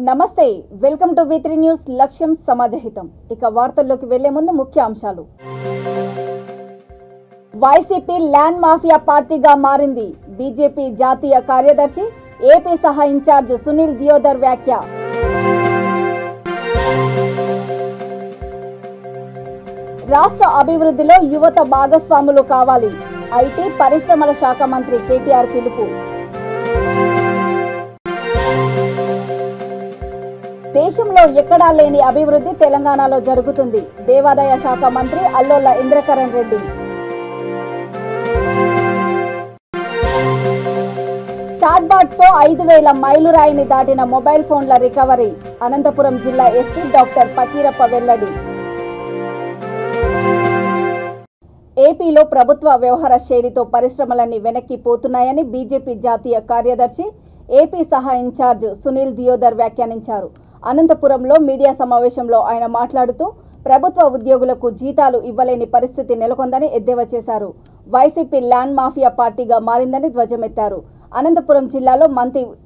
నమస్తే welcome to V3 news లక్ష్యం సమాజహితం ఇక వార్తల్లోకి వెళ్లే ముందు ముఖ్య అంశాలు వైసీపీ ల్యాండ్ మాఫియా పార్టీగా మారింది బీజేపీ జాతీయ కార్యదర్శి ఏపీ సహా ఇన్ఛార్జ్ సునీల్ దియోదర్ వ్యాఖ్య రాష్ట్ర అభివృద్ధిలో యువత భాగస్వాములు కావాలి ఐటీ పరిశ్రమల శాఖ మంత్రి కేటీఆర్ పిలుపు దేశంలో ఎక్కడా లేని అభివృద్ధి తెలంగాణలో జరుగుతుంది దేవాదాయ శాఖ మంత్రి అల్లోల ఇంద్రకరణ్ రెడ్డి చాట్బాట్ తో 5,000 మైలురాయిని దాటిన మొబైల్ ఫోన్ల రికవరీ అనంతపురం జిల్లా ఎస్పీ డాక్టర్ పకీరప్ప వెల్లడి ఏపీలో ప్రభుత్వ వ్యవహార శైలితో పరిశ్రమలన్నీ వెనక్కి పోతున్నాయని బీజేపీ జాతీయ కార్యదర్శి ఏపీ సహా ఇన్ఛార్జ్ సునీల్ దియోదర్ వ్యాఖ్యానించారు అనంతపురంలో మీడియా సమావేశంలో ఆయన మాట్లాడుతూ ప్రభుత్వ ఉద్యోగులకు జీతాలు ఇవ్వలేని పరిస్థితి నెలకొందని ఎద్దేవా చేశారు వైసీపీ ల్యాండ్ మాఫియా పార్టీగా మారిందని ధ్వజమెత్తారు అనంతపురం జిల్లాలో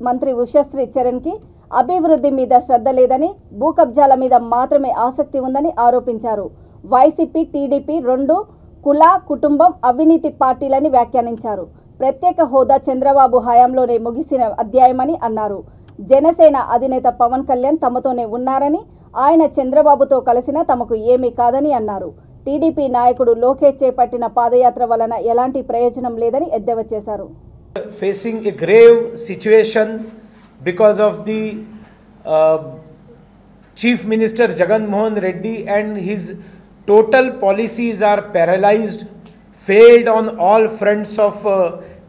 మంత్రి ఉషశ్రీ చరణ్ కి అభివృద్ధి మీద శ్రద్ధ లేదని భూ కబ్జాల మీద మాత్రమే ఆసక్తి ఉందని ఆరోపించారు వైసీపీ టీడీపీ రెండు కుల కుటుంబం అవినీతి పార్టీలని వ్యాఖ్యానించారు ప్రత్యేక హోదా చంద్రబాబు హయాంలోనే ముగిసిన అధ్యాయమని అన్నారు జనసేన అధినేత పవన్ కళ్యాణ్ తమతోనే ఉన్నారని ఆయన చంద్రబాబుతో కలిసినా తమకు ఏమీ కాదని అన్నారు టీడీపీ నాయకుడు లోకేష్ చేపట్టిన పాదయాత్ర వలన ఎలాంటి ప్రయోజనం లేదని ఎద్దేవా చేశారు facing a grave situation because of the chief minister Jaganmohan Reddy and his total policies are paralyzed, failed on all fronts of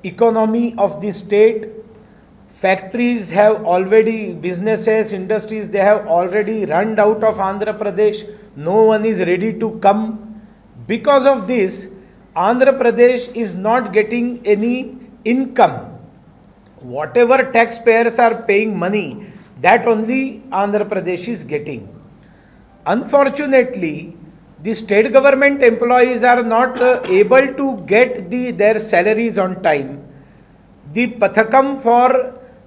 economy of the state. Factories have already, businesses, industries, they have already run out of Andhra Pradesh. No one is ready to come. Because of this, Andhra Pradesh is not getting any income. Whatever taxpayers are paying money, that only Andhra Pradesh is getting. Unfortunately, the state government employees are not able to get their salaries on time. The Pathakam for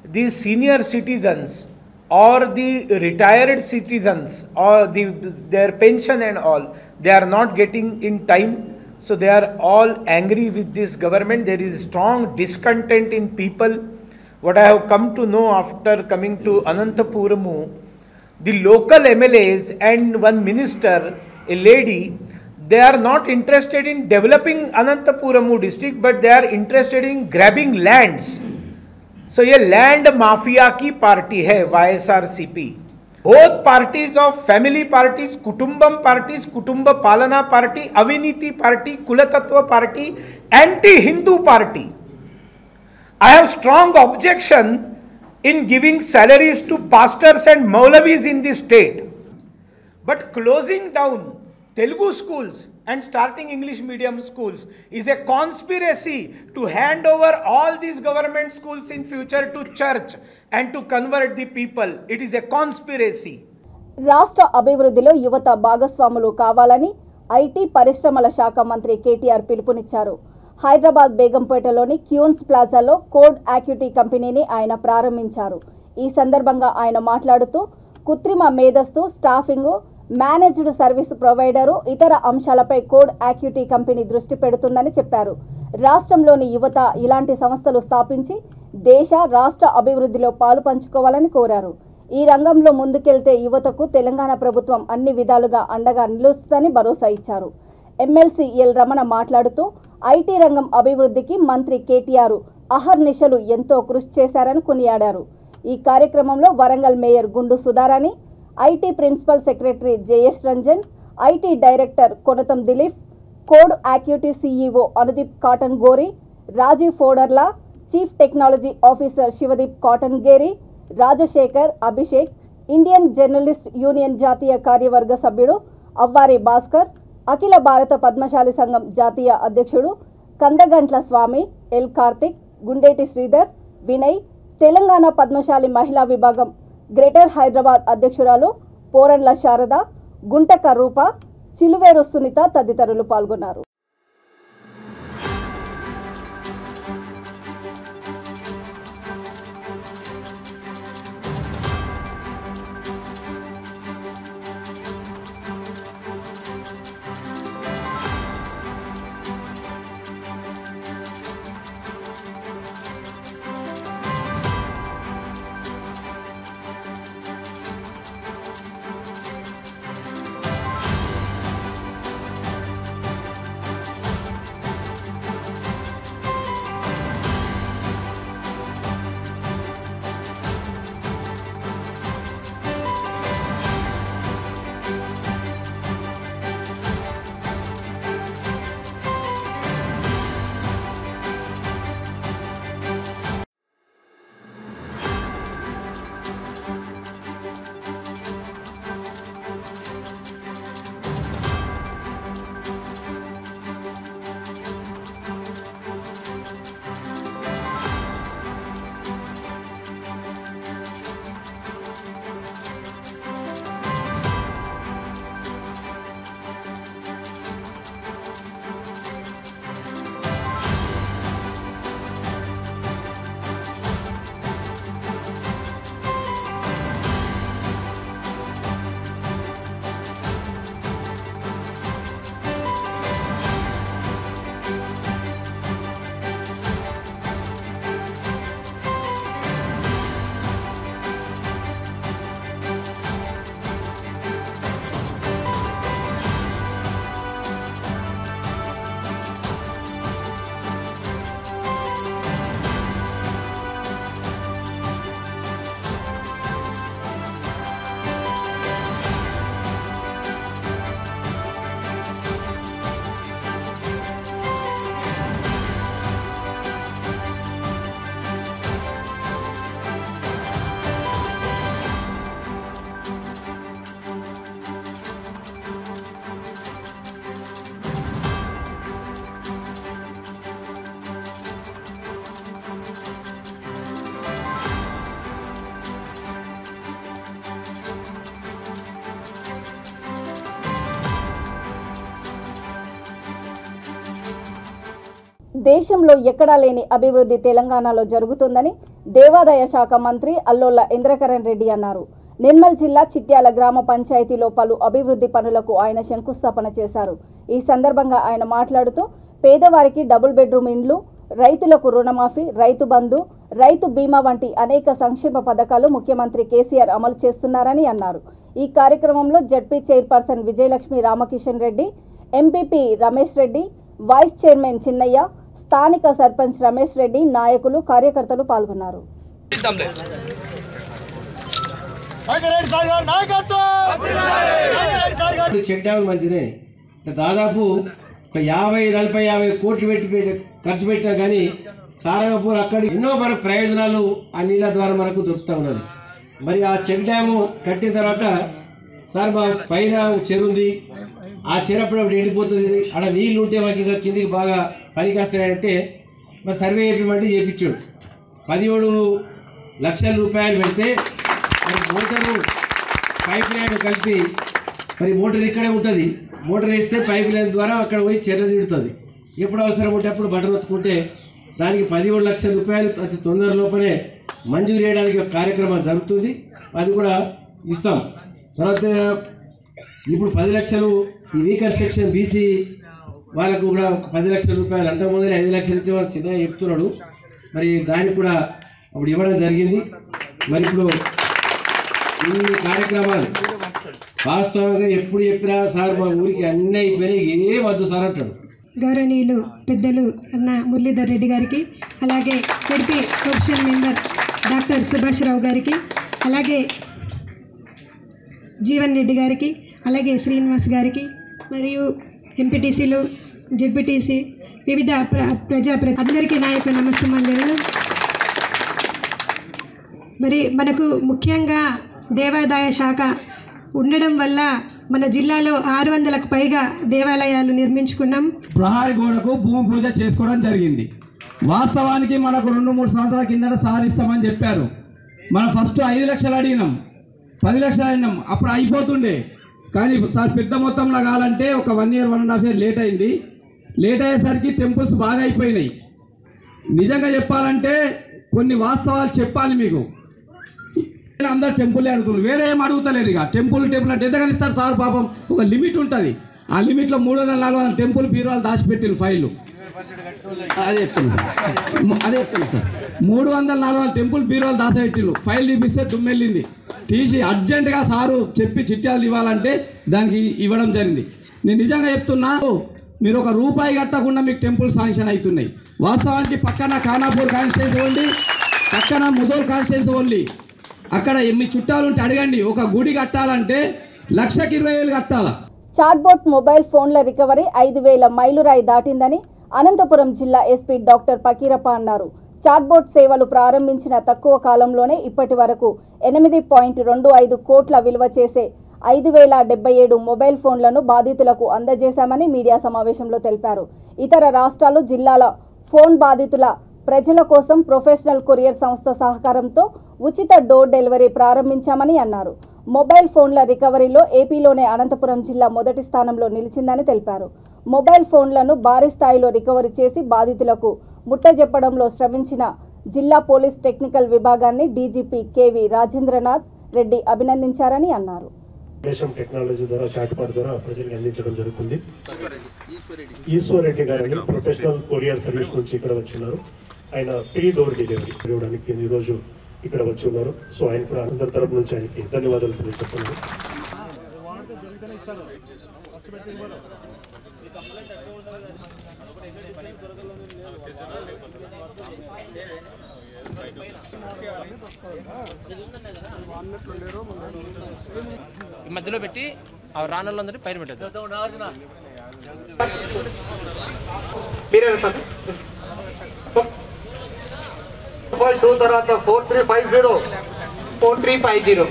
the senior citizens or the retired citizens or their pension and all, they are not getting in time. So they are all angry with this government. There is strong discontent in people. What I have come to know after coming to Anantapuramu, the local MLAs and one minister, a lady, they are not interested in developing Anantapuramu district, but they are interested in grabbing lands. So ये land mafia की party है YSRCP. Both parties of family parties, Kutumbam parties, Kutumba Palana party, Aviniti party, Kulatatva party, anti-Hindu party. I have strong objection in giving salaries to pastors and Maulavis in the state. But closing down Telugu schools and starting English medium schools is a conspiracy to hand over all these government schools in future to church and to convert the people. It is a conspiracy. రాష్ట్ర అభివృద్ధిలో యువత భాగస్వాములు కావాలని IT పరిశ్రమల శాఖ మంత్రి కేటీఆర్ పిలుపునిచ్చారు Hyderabad బేగంపేటలోని queens ప్లాజాలో code acuity కంపెనీని ఆయన ప్రారంభించారు ఈ సందర్భంగా ఆయన మాట్లాడుతూ కృత్రిమ మేధస్సు స్టాఫింగ్ మేనేజ్డ్ సర్వీస్ ప్రొవైడరు ఇతర అంశాలపై కోడ్ యాక్యూటీ కంపెనీ దృష్టి పెడుతుందని చెప్పారు రాష్ట్రంలోని యువత ఇలాంటి సంస్థలు స్థాపించి దేశ రాష్ట్ర అభివృద్ధిలో పాలు పంచుకోవాలని కోరారు ఈ రంగంలో ముందుకెళ్తే యువతకు తెలంగాణ ప్రభుత్వం అన్ని విధాలుగా అండగా నిలుస్తుందని భరోసా ఇచ్చారు ఎమ్మెల్సీ ఎల్ రమణ మాట్లాడుతూ ఐటీ రంగం అభివృద్ధికి మంత్రి కేటీఆర్ అహర్నిశలు ఎంతో కృషి చేశారని కొనియాడారు ఈ కార్యక్రమంలో Warangal mayor Gundu Sudharani IT principal secretary Jayesh Ranjan IT director Konatham Dileep code యాక్యూటీ సీఈఓ అనుదీప్ కాటన్ గోరి రాజీవ్ ఫోడర్లా chief technology officer Shivadeep Katangoori Rajasekhar Abhishek Indian journalist union జాతీయ కార్యవర్గ సభ్యుడు అవ్వారి భాస్కర్ అఖిల భారత పద్మశాలి సంఘం జాతీయ అధ్యక్షుడు కందగంట్ల స్వామి ఎల్ కార్తిక్ గుండేటి శ్రీధర్ వినయ్ తెలంగాణ పద్మశాలి మహిళా విభాగం గ్రేటర్ హైదరాబాద్ అధ్యక్షురాలు పోరండ్ల శారద గుంటక రూప చిలువేరు సునీత తదితరులు పాల్గొన్నారు దేశంలో ఎక్కడా లేని అభివృద్ధి తెలంగాణలో జరుగుతుందని దేవాదాయ శాఖ మంత్రి అల్లోల ఇంద్రకరణ్ రెడ్డి అన్నారు. నిర్మల్ జిల్లా చిట్యాల గ్రామ పంచాయతీలో పలు అభివృద్ధి పనులకు ఆయన శంకుస్థాపన చేశారు. ఈ సందర్భంగా ఆయన మాట్లాడుతూ పేదవారికి డబుల్ బెడ్రూమ్ ఇండ్లు, రైతులకు రుణమాఫీ, రైతు బంధు, రైతు బీమా వంటి అనేక సంక్షేమ పథకాలు ముఖ్యమంత్రి కేసీఆర్ అమలు చేస్తున్నారని అన్నారు. ఈ కార్యక్రమంలో ZP chairperson Vijayalakshmi Ramakishan Reddy, MPP Ramesh Reddy, vice chairman Chinnaiah, స్థానిక సర్పంచ్ రమేష్ రెడ్డి, నాయకులు, కార్యకర్తలు పాల్గొన్నారు. చెక్ డ్యామ్ మంచిదే. దాదాపు ఒక 50-40 కోట్లు ఖర్చు పెట్టినా కానీ సారంగపూర్ అక్కడ ఎన్నో మనకు ప్రయోజనాలు ఆ నీళ్ళ ద్వారా మనకు దొరుకుతూ ఉన్నది. మరి ఆ చెక్ డ్యాము కట్టిన తర్వాత సార్ మా పైన చెరువు ఉంది, ఆ చెరు అప్పుడప్పుడు ఎండిపోతుంది, ఆడ నీళ్ళు ఉంటే మాకు ఇంకా కిందికి బాగా పనికి వస్తాయంటే మరి సర్వే చేయమంటే చేయించాడు. 17 లక్షల రూపాయలు పెడితే మరి మోటారు పైప్ లైన్ కలిపి మరి మోటార్ ఇక్కడే ఉంటుంది. మోటార్ వేస్తే పైప్ లైన్ ద్వారా అక్కడ పోయి చెర్ర తిడుతుంది. ఎప్పుడు అవసరం ఉంటే అప్పుడు బటన్ ఒత్తుకుంటే దానికి 17 లక్షల రూపాయలు అతి తొందర లోపలే మంజూరు చేయడానికి ఒక కార్యక్రమం జరుగుతుంది. అది కూడా ఇస్తాం. తర్వాత ఇప్పుడు 10 లక్షలు ఈ వీకర్ సెక్షన్ బీసీ వాళ్ళకు కూడా 10 లక్షల రూపాయలు, అంతకుముందే 5 లక్షలు ఇచ్చే వాళ్ళు చిన్నగా చెప్తున్నాడు. మరి దానికి కూడా అప్పుడు ఇవ్వడం జరిగింది. మరి ఇప్పుడు ఇన్ని కార్యక్రమాలు వాస్తవంగా ఎప్పుడు చెప్పినా సార్ మా ఊరికి అన్నీ అయిపోయినాయి, ఏం వద్దు సార్ అంటాడు. గౌరవనీయులు పెద్దలు అన్న మురళీధర్ రెడ్డి గారికి, అలాగే ZP co-option member doctor Subhash Rao గారికి, అలాగే జీవన్ రెడ్డి గారికి, అలాగే శ్రీనివాస్ గారికి, మరియు ఎంపీటీసీలు, జడ్పీటీసీ, వివిధ అందరికీ నాయకు నమస్సుమంజలు. మరి మనకు ముఖ్యంగా దేవాదాయ శాఖ ఉండడం వల్ల మన జిల్లాలో 600లకు పైగా దేవాలయాలు నిర్మించుకున్నాం. ప్రహారీ గోడకు భూమి పూజ చేసుకోవడం జరిగింది. వాస్తవానికి మనకు 2-3 సంవత్సరాల కిందట సాధిస్తామని చెప్పారు. మనం ఫస్ట్ 5 లక్షలు అడిగినాం, 10 లక్షలు అడిగినాం, అప్పుడు అయిపోతుండే. కానీ సార్ పెద్ద మొత్తంలో కావాలంటే ఒక 1 year 1.5 year లేట్ అయింది. లేట్ అయ్యేసరికి టెంపుల్స్ బాగా అయిపోయినాయి. నిజంగా చెప్పాలంటే కొన్ని వాస్తవాలు చెప్పాలి మీకు. అందరు టెంపుల్ అడుగుతున్నారు, వేరే ఏం అడుగుతలేరు. ఇక టెంపుల్ అంటే ఎంతగానే ఇస్తారు సార్? పాపం ఒక లిమిట్ ఉంటుంది. ఆ లిమిట్లో 300-400 టెంపుల్ బీరువాలు దాచిపెట్టిన ఫైళ్ళు. అదే చెప్తున్నాను సార్, 300-400 టెంపుల్ బీరువాలు దాచిపెట్టిళ్ళు. ఫైల్ తీపిస్తే దుమ్మెళ్ళింది. తీసి అర్జెంటుగా సారు చెప్పి చిట్టాలు ఇవ్వాలంటే దానికి ఇవ్వడం జరిగింది. నేను నిజంగా చెప్తున్నా, మీరు ఒక రూపాయి కట్టకుండా మీకు టెంపుల్ శాంక్షన్ అవుతున్నాయి. వాస్తవానికి పక్కన ఖానాపూర్ కాన్స్టిట్యున్సీ ఓన్లీ, పక్కన ముదోల్ కాన్స్టిట్యున్సీ ఓన్లీ. అక్కడ మీ చుట్టాలు ఉంటే అడగండి, ఒక గుడి కట్టాలంటే 1,20,000 కట్టాలా. చాట్బోట్ మొబైల్ ఫోన్ల రికవరీ 5,000 మైలురాయి దాటిందని అనంతపురం జిల్లా ఎస్పీ డాక్టర్ పకీరప్ప అన్నారు. చాట్బోట్ సేవలు ప్రారంభించిన తక్కువ కాలంలోనే ఇప్పటి వరకు 8.25 కోట్ల విలువ చేసే 5,077 మొబైల్ ఫోన్లను బాధితులకు అందజేశామని మీడియా సమావేశంలో తెలిపారు. ఇతర రాష్ట్రాలు, జిల్లాల ఫోన్ బాధితుల ప్రజల కోసం ప్రొఫెషనల్ కొరియర్ సంస్థ సహకారంతో ఉచిత డోర్ డెలివరీ ప్రారంభించామని అన్నారు. మొబైల్ ఫోన్ల రికవరీలో ఏపీలోనే అనంతపురం జిల్లా మొదటి స్థానంలో నిలిచిందని తెలిపారు. మొబైల్ ఫోన్లను భారీ స్థాయిలో రికవరీ చేసి బాధితులకు ముట్టజెప్పడంలో శ్రమించిన జిల్లా పోలీస్ టెక్నికల్ విభాగాన్ని డీజీపీ కేవి రాజేంద్రనాథ్ రెడ్డి అభినందించారని అన్నారు. టెక్నాలజీ ద్వారా చాట్బాట్ ద్వారా ప్రజలకు అందించడం జరుగుతుంది. ఈశ్వర్ రెడ్డి గారిని ప్రొఫెషనల్ కొరియర్ సర్వీస్ నుంచి ఇక్కడ వచ్చినారు. ఆయన ఫ్రీ డోర్ డెలివరీ ఇవ్వడానికి ఈరోజు ఇక్కడ వచ్చి ఉన్నారు. సో ఆయన కూడా అందరి తరపు నుంచి ఆయనకి ధన్యవాదాలు తెలియజేస్తున్నాను. మధ్యలో పెట్టి రాళ్ళందరి పైన పెట్టదు. 2 తర్వాత 4350 4350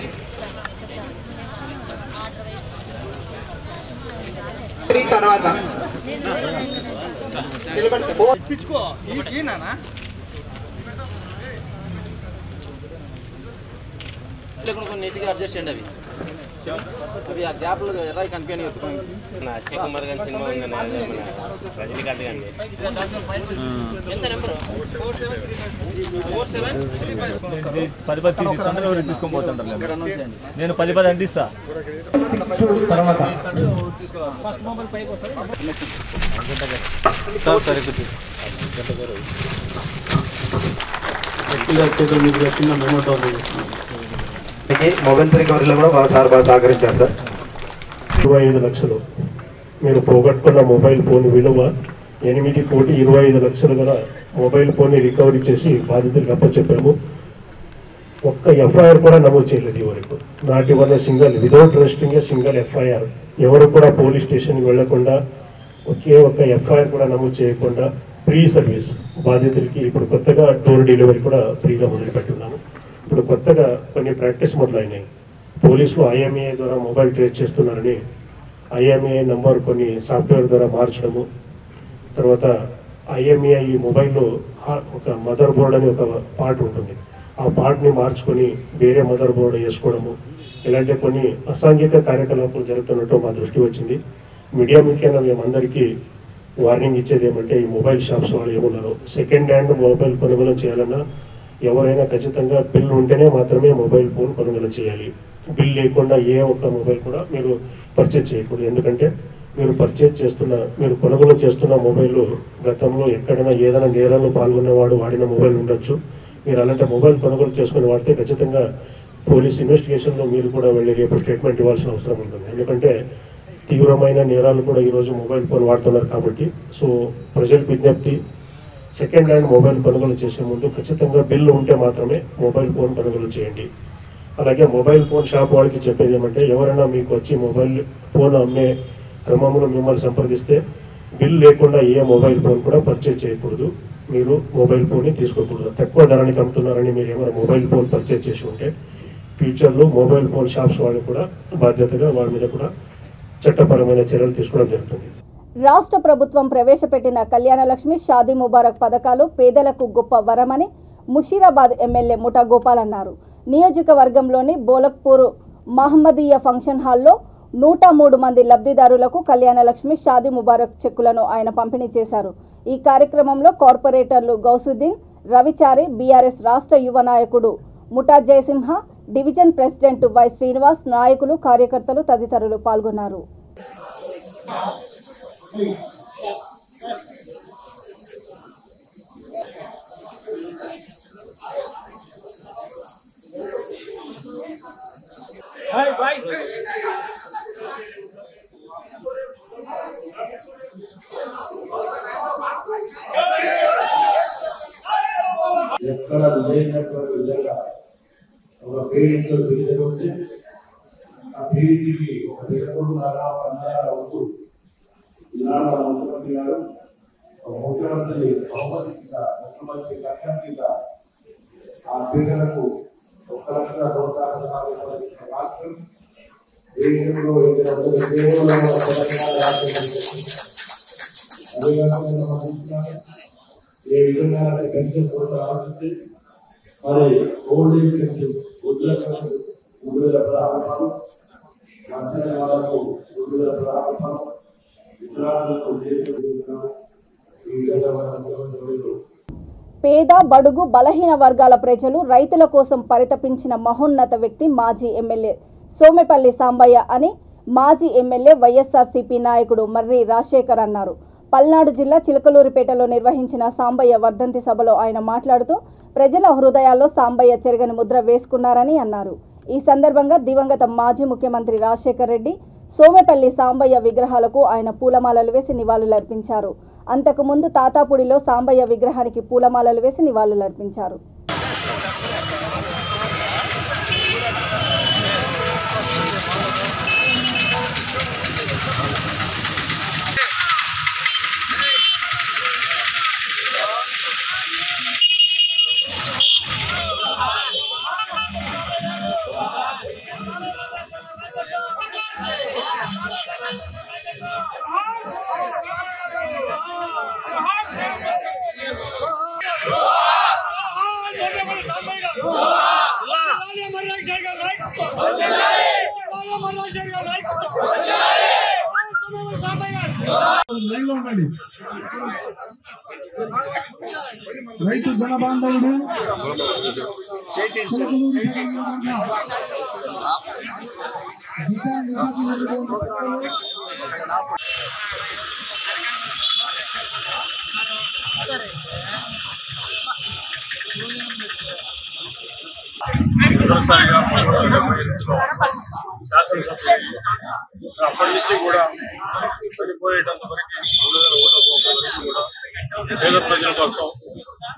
3 తర్వాత ఇప్పించుకో ఈనానా లేకుండా నీట్గా అడ్జస్ట్ చేయండి. అవి अभी अध्यापक एरा कनिपियनी నా అక్షయ్ కుమార్ గారి సినిమా ఉంది మన రజనీకాంత్ గారి ఎంత నెంబర్ 47 తీసుకుంటే ఎవరు తీసుకొని పోతుంటారు నేను 10 అందిస్తా సార్ సరే మొబైల్స్ రికవరీలో కూడా బాగా సహకరించారు సార్. 25 లక్షలు మీరు పోగొట్టుకున్న మొబైల్ ఫోన్ విలువ 8,25,00,000 గల మొబైల్ ఫోన్ రికవరీ చేసి బాధితులకు అప్పచెప్పాము. ఒక్క ఎఫ్ఐఆర్ కూడా నమోదు చేయలేదు ఈ వరకు. నాటి వల్ల విదౌట్ రెస్టింగ్ సింగిల్ ఎఫ్ఐఆర్ ఎవరు కూడా పోలీస్ స్టేషన్కి వెళ్లకుండా ఒకే ఒక్క ఎఫ్ఐఆర్ కూడా నమోదు చేయకుండా ఫ్రీ సర్వీస్ బాధితులకి ఇప్పుడు కొత్తగా డోర్ డెలివరీ కూడా ఫ్రీగా మొదలుపెట్టున్నాము. ఇప్పుడు కొత్తగా కొన్ని ప్రాక్టీస్ మొదలైనాయి. పోలీసులు ఐఎంఏ ద్వారా మొబైల్ ట్రేస్ చేస్తున్నారని ఐఎంఏ నంబర్ కొన్ని సాఫ్ట్వేర్ ద్వారా మార్చడము, తర్వాత ఐఎంఏ ఈ మొబైల్లో ఒక మదర్ బోర్డ్ అని ఒక పార్ట్ ఉంటుంది, ఆ పార్ట్ని మార్చుకొని వేరే మదర్ బోర్డు వేసుకోవడము, ఇలాంటి కొన్ని అసాంఘిక కార్యకలాపాలు జరుగుతున్నట్టు మా దృష్టి వచ్చింది. మీడియా ముఖ్యంగా మేమందరికీ వార్నింగ్ ఇచ్చేది ఏమంటే ఈ మొబైల్ షాప్స్ వాళ్ళు ఏమున్నారో సెకండ్ హ్యాండ్ మొబైల్ కొనుగోలు చేయాలన్నా ఎవరైనా ఖచ్చితంగా బిల్ ఉంటేనే మాత్రమే మొబైల్ ఫోన్ కొనుగోలు చేయాలి. బిల్ లేకుండా ఏ ఒక్క మొబైల్ కూడా మీరు పర్చేజ్ చేయకూడదు. ఎందుకంటే మీరు కొనుగోలు చేస్తున్న మొబైల్ గతంలో ఎక్కడైనా ఏదైనా నేరాల్లో పాల్గొన్నవాడు వాడిన మొబైల్ ఉండొచ్చు. మీరు అలాంటి మొబైల్ కొనుగోలు చేసుకుని వాడితే ఖచ్చితంగా పోలీస్ ఇన్వెస్టిగేషన్లో మీరు కూడా వెళ్ళి రేపు స్టేట్మెంట్ ఇవ్వాల్సిన అవసరం ఉంటుంది. ఎందుకంటే తీవ్రమైన నేరాలు కూడా ఈరోజు మొబైల్ ఫోన్ వాడుతున్నారు కాబట్టి. సో ప్రజల విజ్ఞప్తి, సెకండ్ హ్యాండ్ మొబైల్ కొనుగోలు చేసే ముందు ఖచ్చితంగా బిల్లు ఉంటే మాత్రమే మొబైల్ ఫోన్ కొనుగోలు చేయండి. అలాగే మొబైల్ ఫోన్ షాప్ వాళ్ళకి చెప్పేది ఏమంటే ఎవరైనా మీకు వచ్చి మొబైల్ ఫోన్ అమ్మే క్రమంలో మిమ్మల్ని సంప్రదిస్తే బిల్ లేకుండా ఏ మొబైల్ ఫోన్ కూడా పర్చేజ్ చేయకూడదు. మీరు మొబైల్ ఫోన్ని తీసుకోకూడదు. తక్కువ ధరనికి అమ్ముతున్నారని మీరు ఏమైనా మొబైల్ ఫోన్ పర్చేజ్ చేసి ఉంటే ఫ్యూచర్లో మొబైల్ ఫోన్ షాప్స్ వాళ్ళు కూడా బాధ్యతగా వాళ్ళ మీద కూడా చట్టపరమైన చర్యలు తీసుకోవడం జరుగుతుంది. రాష్ట్ర ప్రభుత్వం ప్రవేశపెట్టిన కళ్యాణలక్ష్మి, షాదీ ముబారక్ పథకాలు పేదలకు గొప్ప వరమని ముషీరాబాద్ ఎమ్మెల్యే ముఠా గోపాల్ అన్నారు. నియోజకవర్గంలోని బోలక్పూర్ మహమ్మదీయ ఫంక్షన్ హాల్లో 103 మంది లబ్ధిదారులకు కళ్యాణలక్ష్మి, షాదీ ముబారక్ చెక్కులను ఆయన పంపిణీ చేశారు. ఈ కార్యక్రమంలో కార్పొరేటర్లు గౌసుద్దీన్, రవిచారి, బీఆర్ఎస్ రాష్ట్ర యువ నాయకుడు Mutha Jayasimha, division president Y Srinivas, నాయకులు, కార్యకర్తలు తదితరులు పాల్గొన్నారు. ఎక్కడ లేనటువంటి విధంగా ఒక పేరెంట్తో పిలిచి ఆ పేరెంట్కి ఒక 2.5 వద్దు ఇలాగా ముఖ్యమంత్రి గారు ముఖ్యమంత్రి బహుమతి కింద ముఖ్యమంత్రి లక్ష్యం కింద ఆ పేదలకు 1,00,00,000 రాష్ట్రం దేశంలో ఏ విధంగా పెన్షన్ కోసం ఆలోచిస్తే మరి ఓల్డ్ ఏజ్ పెన్షన్ వృద్ధులకు 3,16 మధ్యాహ్న వాళ్ళకు 3,16 వికలాంగులకు ఈ విధంగా పేద, బడుగు, బలహీన వర్గాల ప్రజలు, రైతుల కోసం పరితపించిన మహోన్నత వ్యక్తి మాజీ ఎమ్మెల్యే సోమెపల్లి సాంబయ్య అని మాజీ ఎమ్మెల్యే వైఎస్ఆర్సీపీ నాయకుడు మర్రి రాజశేఖర్ అన్నారు. పల్నాడు జిల్లా చిలకలూరిపేటలో నిర్వహించిన సాంబయ్య వర్ధంతి సభలో ఆయన మాట్లాడుతూ ప్రజల హృదయాల్లో సాంబయ్య చెరగని ముద్ర వేసుకున్నారని అన్నారు. ఈ సందర్భంగా దివంగత మాజీ ముఖ్యమంత్రి రాజశేఖర్ రెడ్డి, సోమెపల్లి సాంబయ్య విగ్రహాలకు ఆయన పూలమాలలు వేసి నివాళులర్పించారు. అంతకుముందు తాతాపూడిలో సాంబయ్య విగ్రహానికి పూలమాలలు వేసి నివాళులర్పించారు. రైతు జనబాంధవుడు అప్పటి నుంచి కూడా చనిపోయేటంత వరకు కూడా పేద ప్రజల కోసం,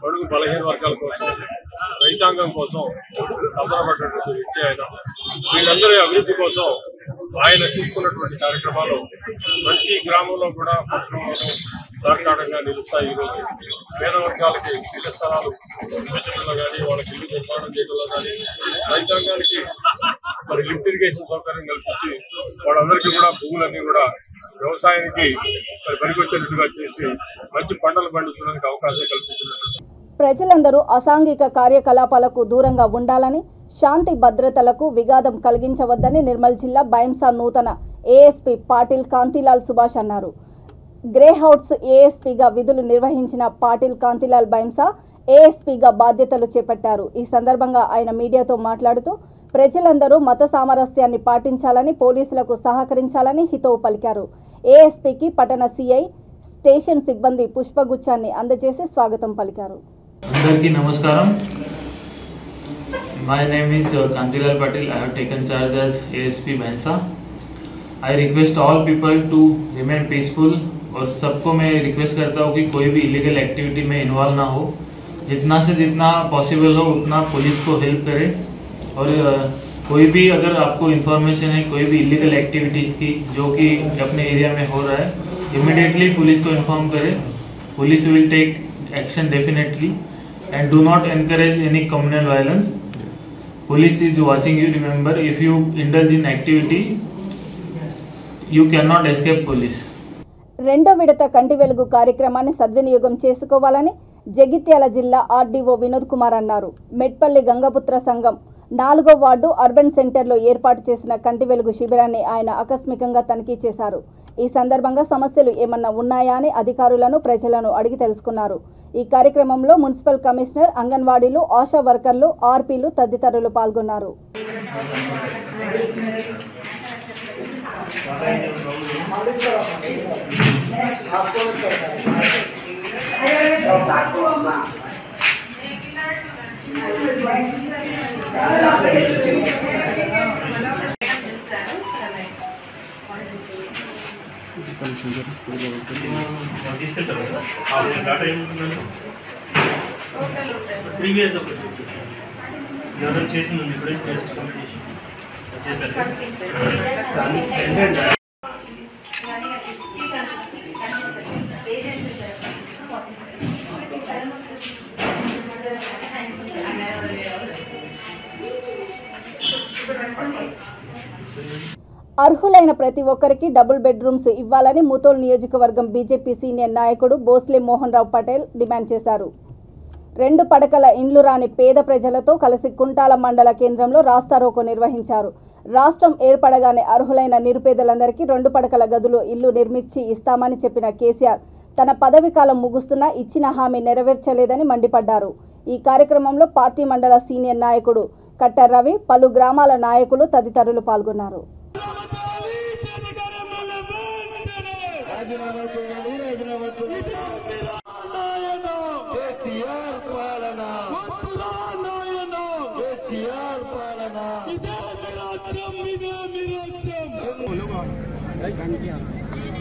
బడుగు బలహీన వర్గాల కోసం, రైతాంగం కోసం అవసరపడినటువంటి వ్యక్తి ఆయన. వీళ్ళందరి అభివృద్ధి కోసం ఆయన చూసుకున్నటువంటి కార్యక్రమాలు ప్రతి గ్రామంలో కూడా పట్టణంలో దాటాడంగా నిలుస్తాయి. ఈరోజు పేద వర్గాలకి ఇళ్ల స్థలాలు పెంచడంలో కానీ, వాళ్ళకి ఇల్లు నిర్మాణం చేయడంలో కానీ, రైతాంగానికి మరి లిఫ్ట్ ఇరిగేషన్ సౌకర్యం కల్పించి వాళ్ళందరికీ కూడా భూములన్నీ కూడా వ్యవసాయానికి మరి పనికొచ్చేట్టుగా చేసి మంచి పంటలు పండించడానికి అవకాశం కల్పించినట్టు. ప్రజలందరూ అసాంఘిక కార్యకలాపాలకు దూరంగా ఉండాలని, శాంతి భద్రతలకు విఘాతం కలిగించవద్దని నిర్మల్ జిల్లా బైంసా నూతన ఏఎస్పీ పాటిల్ కాంతిలాల్ సుభాష్ అన్నారు. గ్రే హౌట్స్ ఏఎస్పీగా విధులు నిర్వహించిన పాటిల్ కాంతిలాల్ బైంసా ఏఎస్పీగా బాధ్యతలు చేపట్టారు. ఈ సందర్భంగా ఆయన మీడియాతో మాట్లాడుతూ ప్రజలందరూ మత సామరస్యాన్ని పాటించాలని, పోలీసులకు సహకరించాలని హితవు పలికారు. ఏఎస్పీకి పట్టణ సిఐ, స్టేషన్ సిబ్బంది పుష్పగుచ్చాన్ని అందజేసి స్వాగతం పలికారు. అందరికీ నమస్కారం. My name is Kantilal Patil. I have taken charge as ASP Bhainsa. I request all people to remain peaceful और सबको मैं रिक्वेस्ट करता हूँ कि कोई भी इलीगल एक्टिविटी में इन्वॉल्व ना हो. जितना से जितना पॉसिबल हो उतना पुलिस को हेल्प करें और कोई भी अगर आपको इन्फॉर्मेशन है कोई भी इलीगल एक्टिविटीज़ की जो कि अपने एरिया में हो रहा है, इमीडिएटली पुलिस को इन्फॉर्म करें. Police will take action definitely and do not encourage any communal violence. Police is watching you. Remember, if you indulge in activity, you cannot escape police. రెండో విడత కంటి వెలుగు కార్యక్రమాన్ని సద్వినియోగం చేసుకోవాలని జగిత్యాల జిల్లా ఆర్డీఓ వినోద్ కుమార్ అన్నారు. మెట్పల్లి గంగపుత్ర సంఘం 4వ వార్డు అర్బన్ సెంటర్లో ఏర్పాటు చేసిన కంటి వెలుగు శిబిరాన్ని ఆయన ఆకస్మికంగా తనిఖీ చేశారు. ఈ సందర్భంగా సమస్యలు ఏమన్నా ఉన్నాయా అని అధికారులను, ప్రజలను అడిగి తెలుసుకున్నారు. ఈ కార్యక్రమంలో మున్సిపల్ కమిషనర్, అంగన్వాడీలు, ఆశా వర్కర్లు, ఆర్పీలు తదితరులు పాల్గొన్నారు. ప్రీవియస్ ఎవరు చేసింది ఇప్పుడే టెస్ట్ కంప్లీట్ చేశారు. అర్హులైన ప్రతి ఒక్కరికి డబుల్ బెడ్రూమ్స్ ఇవ్వాలని ముతోల్ నియోజకవర్గం బీజేపీ సీనియర్ నాయకుడు బోస్లే మోహన్ రావు పటేల్ డిమాండ్ చేశారు. 2 పడకల ఇండ్లు రాని పేద ప్రజలతో కలిసి కుంటాల మండల కేంద్రంలో రాస్తారోకో నిర్వహించారు. రాష్ట్రం ఏర్పడగానే అర్హులైన నిరుపేదలందరికీ 2 పడకల గదులు ఇల్లు నిర్మించి ఇస్తామని చెప్పిన కేసీఆర్ తన పదవి కాలం ముగుస్తున్నా ఇచ్చిన హామీ నెరవేర్చలేదని మండిపడ్డారు. ఈ కార్యక్రమంలో పార్టీ మండల సీనియర్ నాయకుడు కట్ట రవి, పలు గ్రామాల నాయకులు తదితరులు పాల్గొన్నారు.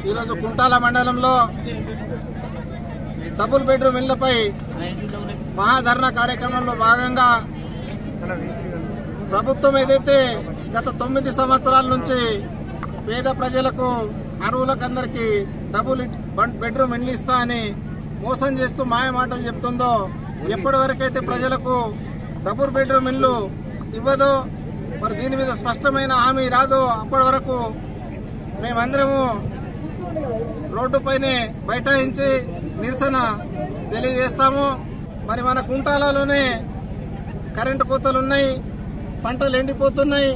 ఈరోజు కుంటాల మండలంలో డబుల్ బెడ్రూమ్ ఇళ్లపై మహాధర్నా కార్యక్రమంలో భాగంగా ప్రభుత్వం ఏదైతే గత 9 సంవత్సరాల నుంచి పేద ప్రజలకు, అర్హులకందరికీ డబుల్ బెడ్రూమ్ ఇండ్లు ఇస్తా అని మోసం చేస్తూ మాయ మాటలు చెప్తుందో, ఎప్పటి వరకైతే ప్రజలకు డబుల్ బెడ్రూమ్ ఇల్లు ఇవ్వదో, మరి దీని మీద స్పష్టమైన హామీ రాదో అప్పటి వరకు మేమందరము రోడ్డుపైనే బైఠాయించి నిరసన తెలియజేస్తాము. మరి మన కుంటాలలోనే కరెంటు కోతలున్నాయి, పంటలు ఎండిపోతున్నాయి,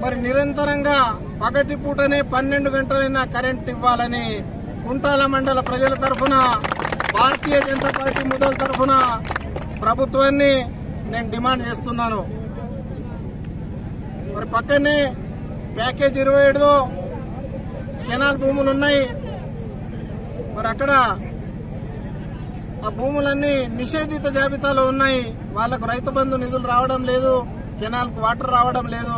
మరి నిరంతరంగా పగటి పూటనే 12 గంటలైనా కరెంట్ ఇవ్వాలని కుంటాల మండల ప్రజల తరఫున భారతీయ జనతా పార్టీ ముదల్ తరఫున ప్రభుత్వాన్ని నేను డిమాండ్ చేస్తున్నాను. మరి పక్కనే ప్యాకేజ్ 27లో కెనాల్ భూములు ఉన్నాయి. మరి అక్కడ ఆ భూములన్నీ నిషేధిత జాబితాలో ఉన్నాయి. వాళ్లకు రైతు బంధు నిధులు రావడం లేదు, కెనాల్కు వాటర్ రావడం లేదు.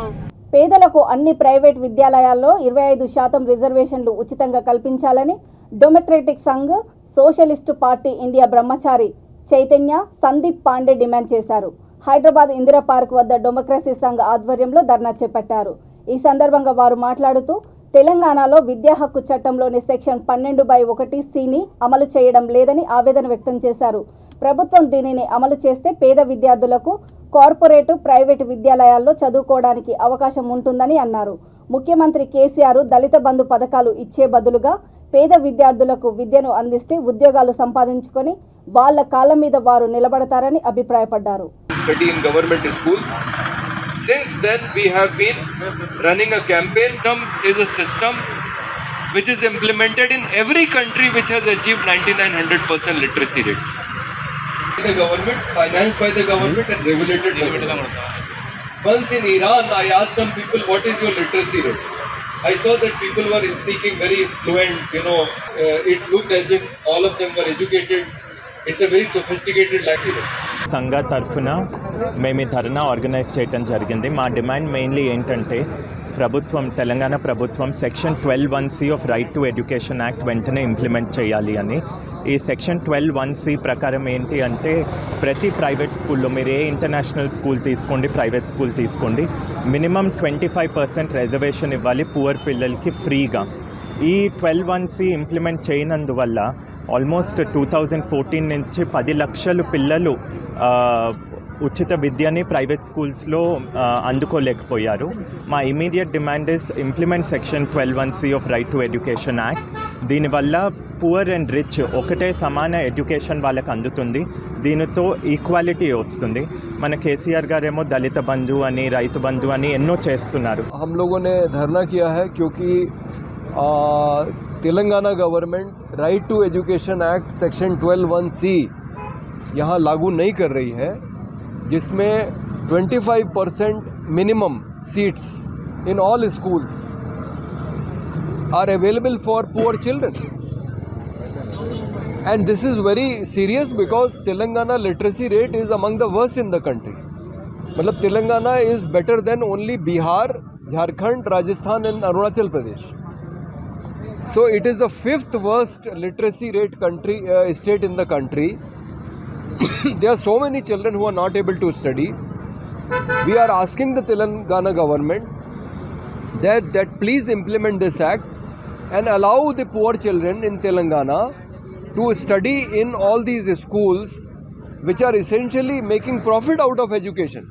పేదలకు అన్ని ప్రైవేట్ విద్యాలయాల్లో 25% రిజర్వేషన్లు ఉచితంగా కల్పించాలని democratic Sangh, socialist party India బ్రహ్మచారి చైతన్య, సందీప్ పాండే డిమాండ్ చేశారు. హైదరాబాద్ ఇందిరా పార్క్ వద్ద డెమోక్రసీ సంఘ్ ఆధ్వర్యంలో ధర్నా చేపట్టారు. ఈ సందర్భంగా వారు మాట్లాడుతూ తెలంగాణలో విద్యా హక్కు చట్టంలోని సెక్షన్ 12(1)(c)ని అమలు చేయడం లేదని ఆవేదన వ్యక్తం చేశారు. ప్రభుత్వం దీనిని అమలు చేస్తే పేద విద్యార్థులకు కార్పొరేటు, ప్రైవేటు విద్యాలయాల్లో చదువుకోవడానికి అవకాశం ఉంటుందని అన్నారు. ముఖ్యమంత్రి కేసీఆర్ దళిత బంధు పథకాలు ఇచ్చే బదులుగా పేద విద్యార్థులకు విద్యను అందిస్తే ఉద్యోగాలు సంపాదించుకొని వాళ్ళ కాళ్ళ మీద వారు నిలబడతారని అభిప్రాయపడ్డారు. Since then, we have been running a campaign. Is a system which is implemented in every country which has achieved 99-100% literacy rate. The government, financed by the government and regulated by the government. Once in Iran, I asked some people, what is your literacy rate? I saw that people were speaking very fluent, it looked as if all of them were educated. It's a very sophisticated language. సంఘ తరఫున మేము ఈ ధర్నా organise చేయడం జరిగింది. మా demand mainly ఏంటంటే తెలంగాణ ప్రభుత్వం section 12(1)(c) of right to education act వెంటనే ఇంప్లిమెంట్ చేయాలి అని. ఈ సెక్షన్ 12(1)(c) ప్రకారం ఏంటి అంటే ప్రతి ప్రైవేట్ స్కూల్లో మీరు ఏ ఇంటర్నేషనల్ స్కూల్ తీసుకోండి, ప్రైవేట్ స్కూల్ తీసుకోండి, మినిమం 25% రిజర్వేషన్ ఇవ్వాలి పూర్ పిల్లలకి ఫ్రీగా. ఈ 12(1)(c) ఇంప్లిమెంట్ చేయనందువల్ల ఆల్మోస్ట్ 2014 నుంచి 10 లక్షల పిల్లలు ఉచిత విద్యని ప్రైవేట్ స్కూల్స్లో అందుకోలేకపోయారు. మా immediate demand is implement section 12(1)(c) of right to education act. దీనివల్ల పూర్ అండ్ రిచ్ ఒకటే సమాన ఎడ్యుకేషన్ వాళ్ళకి అందుతుంది. దీనితో ఈక్వాలిటీ వస్తుంది. మన కేసీఆర్ గారేమో దళిత బంధు అని, రైతు బంధు అని ఎన్నో చేస్తున్నారు. हम लोगों ने धरना किया है क्योंकि Telangana government right to education act section 12(1)(c) यहाँ लागू नहीं कर रही है, जिसमें 25% minimum seats in all schools are available for poor children. And this is very serious because Telangana literacy rate is among the worst in the country. मतलब Telangana is better than only Bihar, Jharkhand, Rajasthan and Arunachal Pradesh. So it is the 5th worst literacy rate state in the country. There are so many children who are not able to study. We are asking the Telangana government that please implement this act and allow the poor children in Telangana to study in all these schools which are essentially making profit out of education.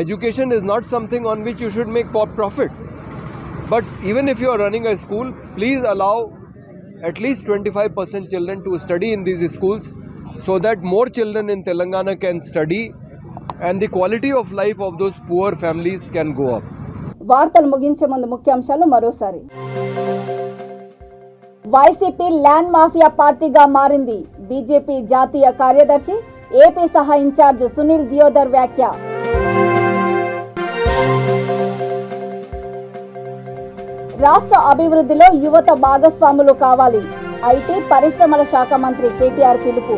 Education is not something on which you should make profit. But even if you are running a school, please allow at least 25% children to study in these schools so that more children in Telangana can study and the quality of life of those poor families can go up. వార్తలు ముగించే ముందు ముఖ్యాంశాలు మరోసారి. YCP land mafia పార్టీగా మారింది. BJP జాతీయ కార్యదర్శి, AP సహా ఇన్ఛార్జ్ సునీల్ దియోదర్ వ్యాఖ్య. రాష్ట్ర అభివృద్ధిలో యువత భాగస్వాములు కావాలి. ఐటీ పరిశ్రమల శాఖ మంత్రి కేటీఆర్ పిలుపు.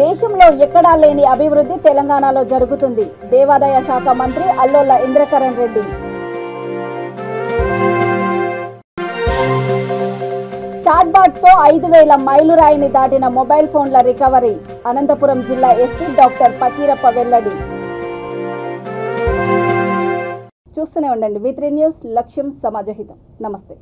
దేశంలో ఎక్కడా లేని అభివృద్ధి తెలంగాణలో జరుగుతుంది. దేవాదాయ శాఖ మంత్రి అల్లోల ఇంద్రకరణ్ రెడ్డి. చాట్బాట్తో 5,000 మైలురాయిని దాటిన మొబైల్ ఫోన్ల రికవరీ. అనంతపురం జిల్లా ఎస్పీ డాక్టర్ పకీరప్ప వెల్లడి. చూస్తూనే ఉండండి V3 న్యూస్, లక్ష్యం సమాజహితం. నమస్తే.